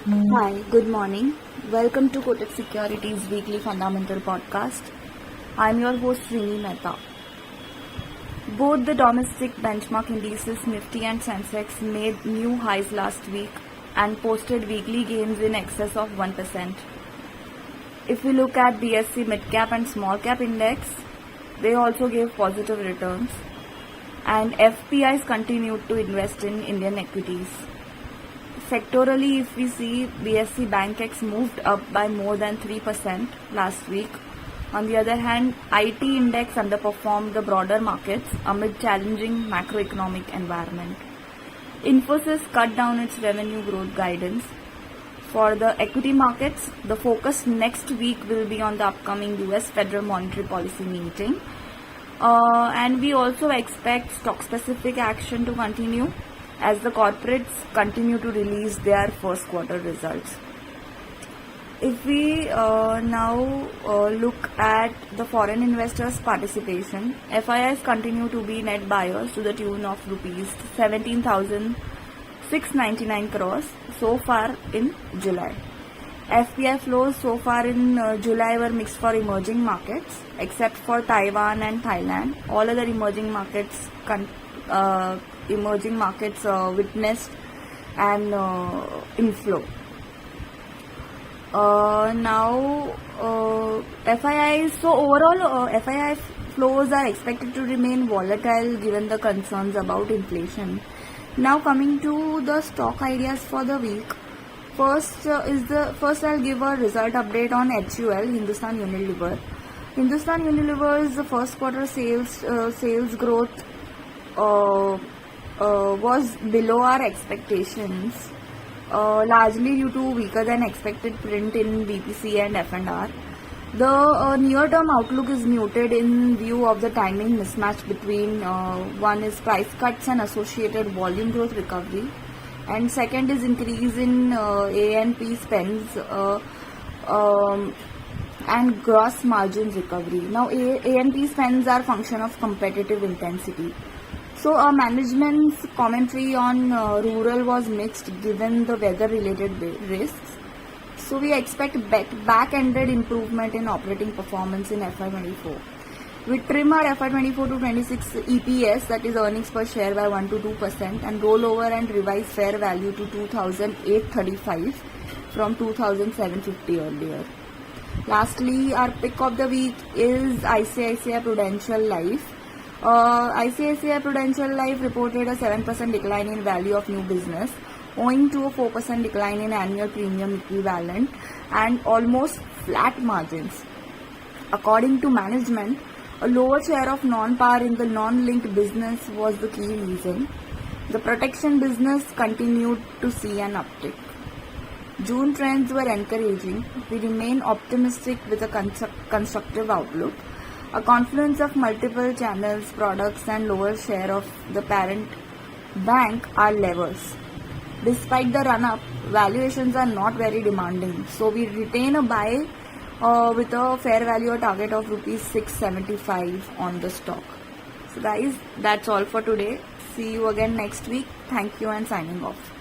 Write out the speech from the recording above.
Hi, good morning. Welcome to Kotak Securities Weekly Fundamental Podcast. I'm your host Rini Mehta. Both the domestic benchmark indices Nifty and Sensex made new highs last week and posted weekly gains in excess of 1%. If we look at BSE Midcap and Smallcap index, they also gave positive returns, and FPIs continued to invest in Indian equities. Sectorally, if we see, BSE Bankex moved up by more than 3% last week. On the other hand, IT index underperformed the broader markets amid challenging macroeconomic environment. Infosys cut down its revenue growth guidance. For the equity markets, the focus next week will be on the upcoming US Federal Monetary Policy meeting. And we also expect stock-specific action to continue as the corporates continue to release their first quarter results. If we now look at the foreign investors' participation, FIIs continue to be net buyers to the tune of rupees 17,699 crores so far in July. FPI flows so far in July were mixed for emerging markets, except for Taiwan and Thailand. All other emerging markets witnessed an inflow. FIIs, so overall FII flows are expected to remain volatile given the concerns about inflation. Now coming to the stock ideas for the week. First I'll give a result update on HUL, Hindustan Unilever. Hindustan Unilever's first quarter sales growth was below our expectations, largely due to weaker than expected print in BPC and F&R. The near-term outlook is muted in view of the timing mismatch between one is price cuts and associated volume growth recovery, and second is increase in A&P spends and gross margins recovery. Now A&P spends are function of competitive intensity. So management's commentary on rural was mixed given the weather-related risks. So we expect back-ended improvement in operating performance in FY24. We trim our FY24 to 26 EPS, that is earnings per share, by 1 to 2% and roll over and revise fair value to 2,835 from 2,750 earlier. Lastly, our pick of the week is ICICI Prudential Life. ICICI Prudential Life reported a 7% decline in value of new business, owing to a 4% decline in annual premium equivalent and almost flat margins. According to management, a lower share of non-par in the non-linked business was the key reason. The protection business continued to see an uptick. June trends were encouraging. We remain optimistic with a constructive outlook. A confluence of multiple channels, products and lower share of the parent bank are levers. Despite the run-up, valuations are not very demanding. So we retain a buy with a fair value target of Rs675 on the stock. So guys, that's all for today. See you again next week. Thank you and signing off.